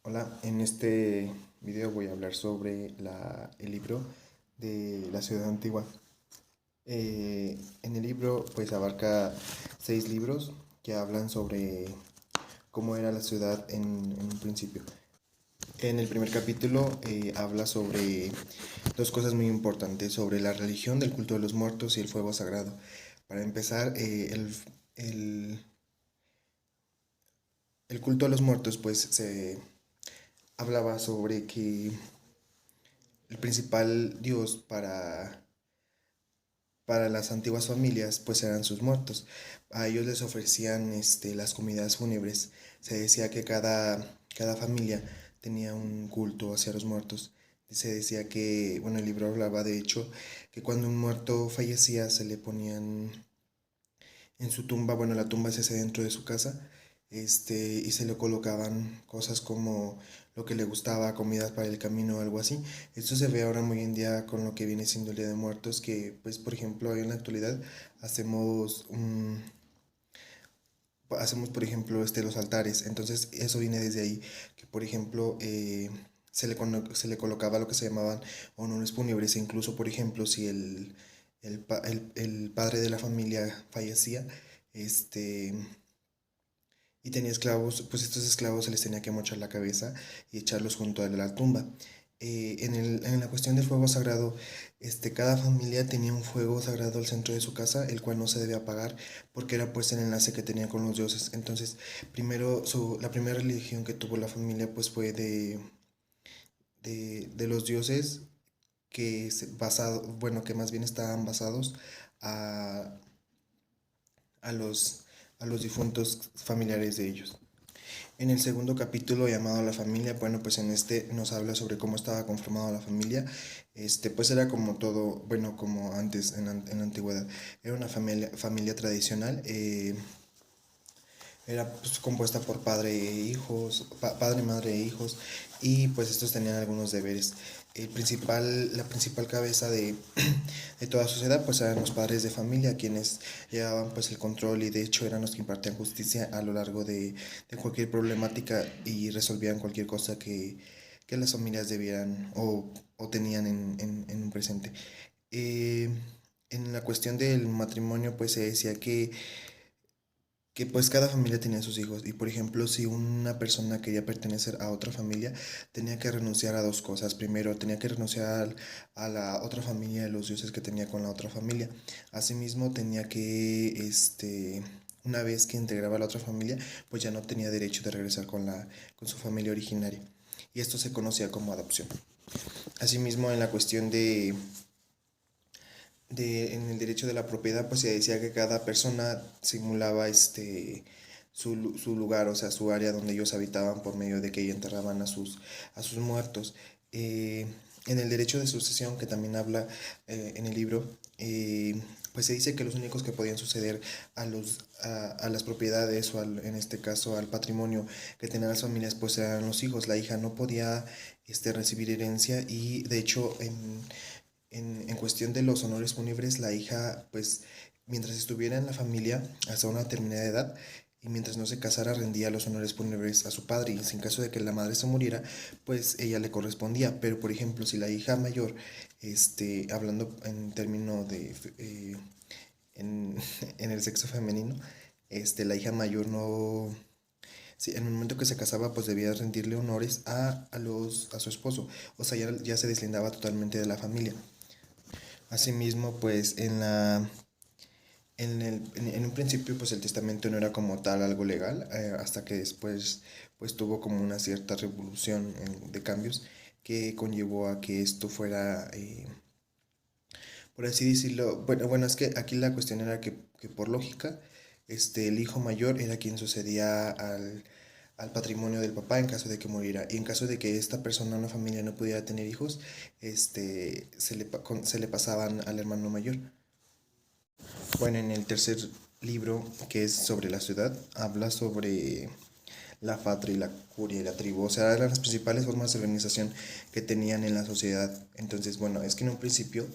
Hola, en este video voy a hablar sobre el libro de la ciudad antigua. En el libro pues abarca 6 libros que hablan sobre cómo era la ciudad en un principio. En el primer capítulo habla sobre dos cosas muy importantes, sobre la religión del culto de los muertos y el fuego sagrado. Para empezar, el culto a los muertos pues se hablaba sobre que el principal dios para las antiguas familias pues eran sus muertos. A ellos les ofrecían las comidas fúnebres. Se decía que cada familia tenía un culto hacia los muertos. Se decía que, bueno, el libro hablaba de hecho que cuando un muerto fallecía se le ponían en su tumba, bueno, la tumba se hace dentro de su casa, y se le colocaban cosas como lo que le gustaba, comidas para el camino o algo así. Esto se ve ahora muy en día con lo que viene siendo el Día de Muertos, que pues por ejemplo en la actualidad hacemos hacemos por ejemplo los altares. Entonces eso viene desde ahí, que por ejemplo se le colocaba lo que se llamaban honores fúnebres. E incluso por ejemplo si el padre de la familia fallecía, este y tenía esclavos, pues estos esclavos se les tenía que mochar la cabeza y echarlos junto a la tumba. En la cuestión del fuego sagrado, cada familia tenía un fuego sagrado al centro de su casa, el cual no se debía apagar porque era pues el enlace que tenía con los dioses. Entonces, la primera religión que tuvo la familia pues fue de los dioses bueno, que más bien estaban basados a, a los, a los difuntos familiares de ellos. En el segundo capítulo llamado La familia, bueno, pues en este nos habla sobre cómo estaba conformada la familia. Pues era como todo, bueno, como antes en la antigüedad. Era una familia tradicional. Era pues, compuesta por padre, madre e hijos, y pues estos tenían algunos deberes. La principal cabeza de toda sociedad pues eran los padres de familia, quienes llevaban pues el control, y de hecho eran los que impartían justicia a lo largo de cualquier problemática y resolvían cualquier cosa que las familias debieran o tenían en un presente. Eh, en la cuestión del matrimonio pues se decía que pues cada familia tenía sus hijos, y por ejemplo si una persona quería pertenecer a otra familia tenía que renunciar a dos cosas. Primero tenía que renunciar a la otra familia de los dioses que tenía con la otra familia. Asimismo tenía que una vez que integraba a la otra familia pues ya no tenía derecho de regresar con su familia originaria, y esto se conocía como adopción. Asimismo en la cuestión en el derecho de la propiedad, pues se decía que cada persona simulaba su lugar, o sea, su área donde ellos habitaban, por medio de que ellos enterraban a sus muertos. Eh, en el derecho de sucesión, que también habla en el libro, pues se dice que los únicos que podían suceder a las propiedades en este caso al patrimonio que tenían las familias, pues eran los hijos. La hija no podía recibir herencia, y de hecho en cuestión de los honores fúnebres, la hija, pues, mientras estuviera en la familia hasta una determinada edad, y mientras no se casara, rendía los honores fúnebres a su padre, y en caso de que la madre se muriera, pues ella le correspondía. Pero, por ejemplo, si la hija mayor, hablando en términos en, en el sexo femenino, la hija mayor no, sí, en el momento que se casaba, pues debía rendirle honores a su esposo. O sea, ya se deslindaba totalmente de la familia. Asimismo, pues en un principio, pues el testamento no era como tal algo legal, hasta que después, pues tuvo como una cierta revolución de cambios que conllevó a que esto fuera, por así decirlo, bueno, es que aquí la cuestión era que por lógica, el hijo mayor era quien sucedía al patrimonio del papá en caso de que muriera. Y en caso de que esta persona, una familia, no pudiera tener hijos, se le pasaban al hermano mayor. Bueno, en el tercer libro, que es sobre la ciudad, habla sobre la patria y la curia y la tribu. O sea, eran las principales formas de organización que tenían en la sociedad. Entonces, bueno, es que en un principio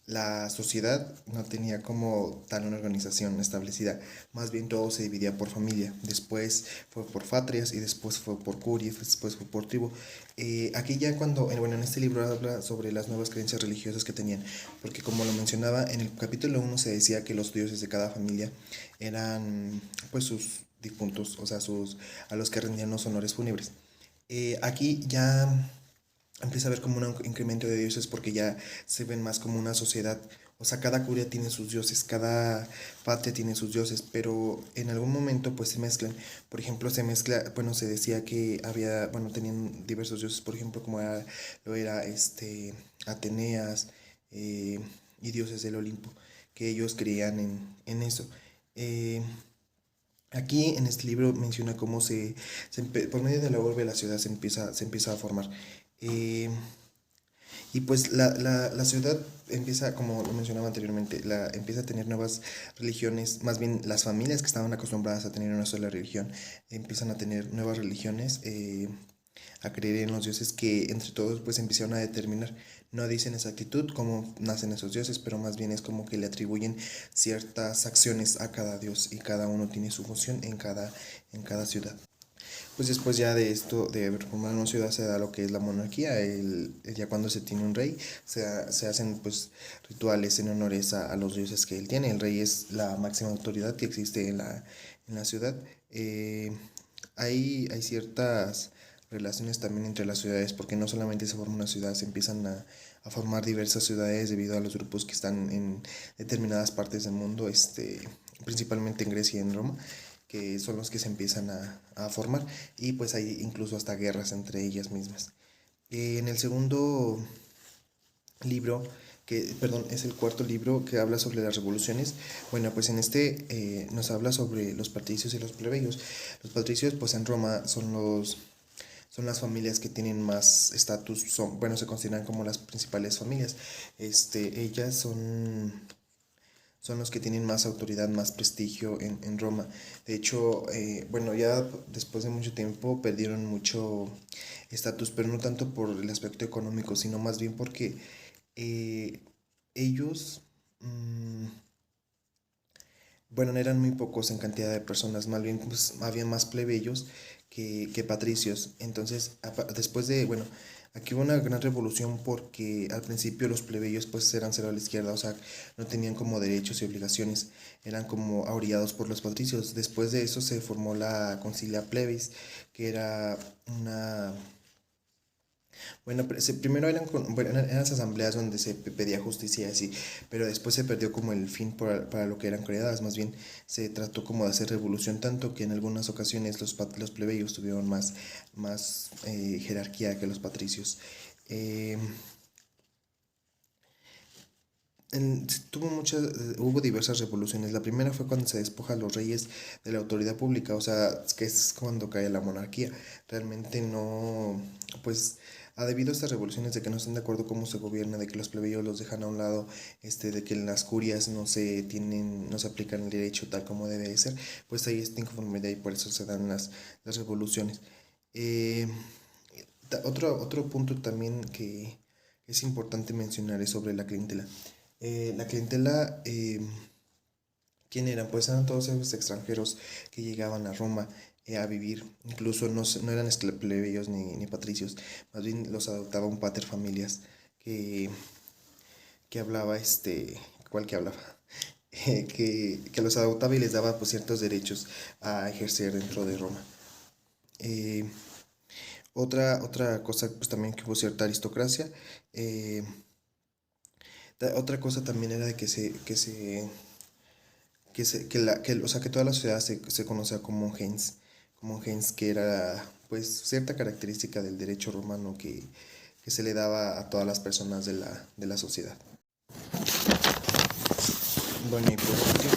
la sociedad no tenía como tal una organización establecida, más bien todo se dividía por familia, después fue por fatrias y después fue por curias, después fue por tribu. Aquí ya cuando, bueno, en este libro habla sobre las nuevas creencias religiosas que tenían, porque como lo mencionaba, en el capítulo 1 se decía que los dioses de cada familia eran pues sus difuntos, o sea, a los que rendían los honores fúnebres. Aquí ya empieza a haber como un incremento de dioses porque ya se ven más como una sociedad. O sea, cada curia tiene sus dioses, cada patria tiene sus dioses, pero en algún momento pues se mezclan. Por ejemplo, se mezcla, bueno, se decía que había, bueno, tenían diversos dioses, por ejemplo, como era, lo era Ateneas eh, y dioses del Olimpo, que ellos creían en eso. Eh, Aquí en este libro menciona cómo por medio de la urbe de la ciudad se empieza a formar. Eh, y pues la ciudad empieza, como lo mencionaba anteriormente, empieza a tener nuevas religiones, más bien las familias que estaban acostumbradas a tener una sola religión, empiezan a tener nuevas religiones, a creer en los dioses que entre todos pues empezaron a determinar. No dicen exactitud cómo nacen esos dioses, pero más bien es como que le atribuyen ciertas acciones a cada dios y cada uno tiene su función en cada ciudad. Pues después ya de esto, de formar una ciudad, se da lo que es la monarquía. Ya cuando se tiene un rey, se hacen pues rituales en honores a los dioses que él tiene. El rey es la máxima autoridad que existe en la ciudad. Hay ciertas relaciones también entre las ciudades, porque no solamente se forma una ciudad, se empiezan a formar diversas ciudades debido a los grupos que están en determinadas partes del mundo, principalmente en Grecia y en Roma, que son los que se empiezan a formar, y pues hay incluso hasta guerras entre ellas mismas. En el segundo libro, perdón, es el cuarto libro que habla sobre las revoluciones. Bueno, pues en este nos habla sobre los patricios y los plebeyos. Los patricios, pues en Roma son las familias que tienen más estatus, bueno, se consideran como las principales familias. Ellas son los que tienen más autoridad, más prestigio en Roma. De hecho, bueno, ya después de mucho tiempo perdieron mucho estatus, pero no tanto por el aspecto económico, sino más bien porque eh, ellos, bueno, eran muy pocos en cantidad de personas, más bien pues, había más plebeyos que patricios. Entonces, después de, bueno, aquí hubo una gran revolución porque al principio los plebeyos pues eran cero a la izquierda, o sea, no tenían como derechos y obligaciones, eran como ahorillados por los patricios. Después de eso se formó la Concilia Plebis, que era una bueno, primero bueno, eran las asambleas donde se pedía justicia y así, pero después se perdió como el fin para lo que eran creadas, más bien se trató como de hacer revolución, tanto que en algunas ocasiones los plebeyos tuvieron más jerarquía que los patricios. Eh, hubo diversas revoluciones. La primera fue cuando se despoja a los reyes de la autoridad pública, o sea, que es cuando cae la monarquía. Realmente no, pues, debido a estas revoluciones de que no están de acuerdo cómo se gobierna, de que los plebeyos los dejan a un lado, de que en las curias no se aplican el derecho tal como debe de ser, pues hay esta inconformidad y por eso se dan las revoluciones. Eh, otro punto también que es importante mencionar es sobre la clientela. La clientela, ¿quién eran? Pues eran todos esos extranjeros que llegaban a Roma a vivir. Incluso no eran plebeyos ni patricios, más bien los adoptaba un pater familias que, que hablaba, ¿cuál que hablaba? Que los adoptaba y les daba pues, ciertos derechos a ejercer dentro de Roma. Eh, otra cosa, pues también que hubo cierta aristocracia. eh, Otra cosa también era de o sea, que toda la sociedad se conocía como gens, que era pues cierta característica del derecho romano que se le daba a todas las personas de la sociedad. Bueno, y por último,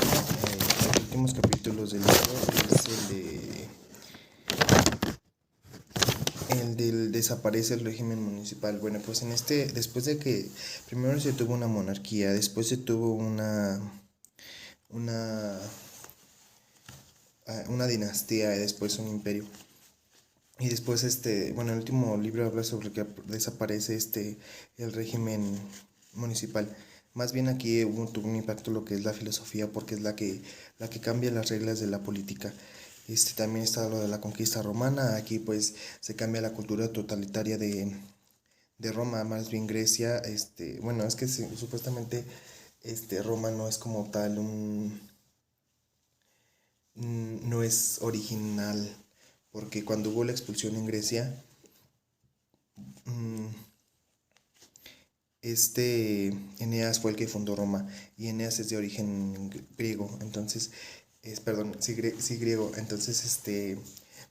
los últimos capítulos del libro es el del desaparece el régimen municipal. Bueno, pues después de que primero se tuvo una monarquía, después se tuvo una, una dinastía y después un imperio. Y después, bueno, el último libro habla sobre que desaparece el régimen municipal. Más bien aquí tuvo un impacto lo que es la filosofía, porque es la que cambia las reglas de la política. También está lo de la conquista romana. Aquí pues se cambia la cultura totalitaria de Roma, más bien Grecia. Bueno, es que supuestamente Roma no es como tal no es original, porque cuando hubo la expulsión en Grecia, mm, Eneas fue el que fundó Roma, y Eneas es de origen griego, entonces, perdón, sí, sí, griego, entonces,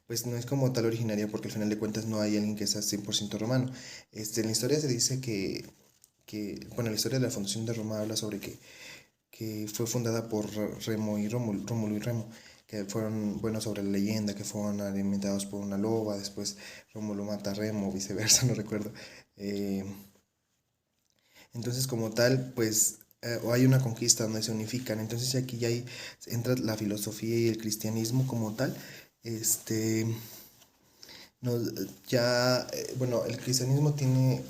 pues no es como tal originaria, porque al final de cuentas no hay alguien que sea 100% romano. En la historia se dice bueno, la historia de la fundación de Roma habla sobre que fue fundada por Remo y Rómulo y Remo, que fueron, bueno, sobre la leyenda, que fueron alimentados por una loba, después Rómulo mata a Remo, viceversa, no recuerdo. Eh, entonces, como tal, pues o hay una conquista donde se unifican. Entonces aquí ya entra la filosofía y el cristianismo como tal. Este, no, ya, bueno, el cristianismo tiene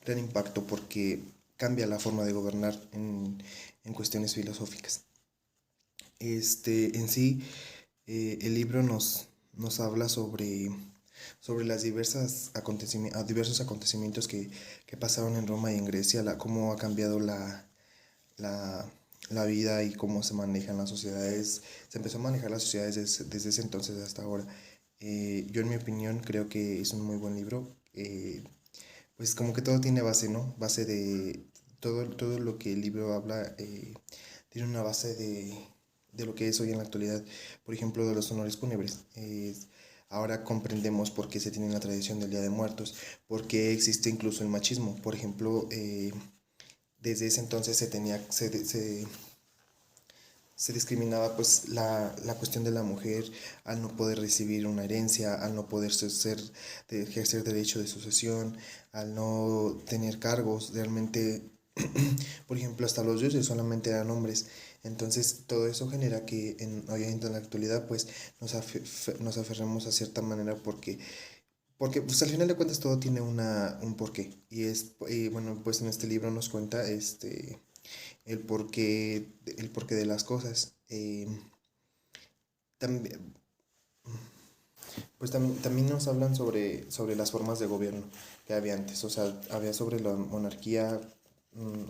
gran impacto porque cambia la forma de gobernar en cuestiones filosóficas. En sí, el libro nos habla sobre las diversos acontecimientos que pasaron en Roma y en Grecia, cómo ha cambiado la, la vida y cómo se manejan las sociedades. Se empezó a manejar las sociedades desde ese entonces hasta ahora. Yo en mi opinión creo que es un muy buen libro. Pues como que todo tiene base, ¿no? Base de todo lo que el libro habla, tiene una base de lo que es hoy en la actualidad. Por ejemplo, de los honores fúnebres. Ahora comprendemos por qué se tiene la tradición del Día de Muertos, por qué existe incluso el machismo. Por ejemplo, desde ese entonces se discriminaba pues la cuestión de la mujer al no poder recibir una herencia, al no poder ejercer derecho de sucesión, al no tener cargos. Realmente, por ejemplo, hasta los dioses solamente eran hombres. Entonces todo eso genera que hoy en la actualidad pues nos aferremos a cierta manera, porque pues al final de cuentas todo tiene un porqué. Y bueno, pues en este libro nos cuenta el porqué de las cosas. También, pues también nos hablan sobre las formas de gobierno que había antes. O sea, había sobre la monarquía,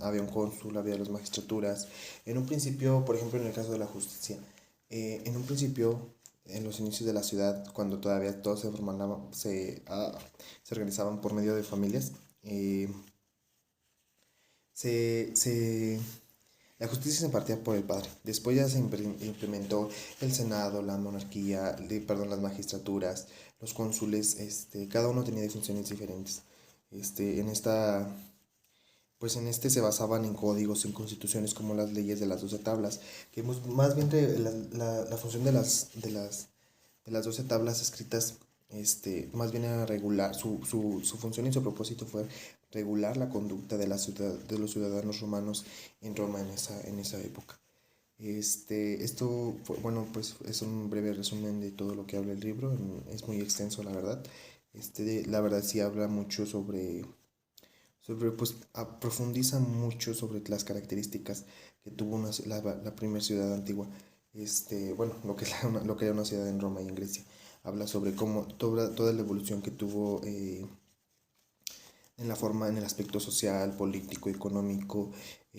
había un cónsul, había las magistraturas. En un principio, por ejemplo, en el caso de la justicia, en un principio, en los inicios de la ciudad, cuando todavía todos se organizaban por medio de familias, se, se, la justicia se impartía por el padre. Después ya se implementó el Senado, la monarquía, perdón, las magistraturas, los cónsules. Cada uno tenía funciones diferentes. En esta, pues en se basaban en códigos, en constituciones, como las leyes de las 12 tablas, que más bien la función de las 12 tablas escritas, más bien era regular. Su función y su propósito fue regular la conducta de los ciudadanos romanos en Roma en esa época. Bueno, pues es un breve resumen de todo lo que habla el libro. Es muy extenso, la verdad. La verdad sí habla mucho pues profundiza mucho sobre las características que tuvo la primera ciudad antigua. Bueno, lo que era una ciudad en Roma y en Grecia. Habla sobre cómo toda la evolución que tuvo, en el aspecto social, político, económico,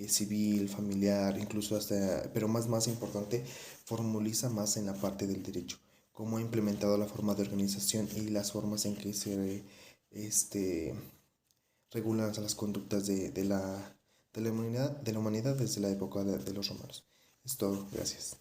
civil, familiar, incluso hasta, pero más importante, formuliza más en la parte del derecho, cómo ha implementado la forma de organización y las formas en que este, regulan las conductas de la humanidad desde la época de los romanos. Es todo, gracias.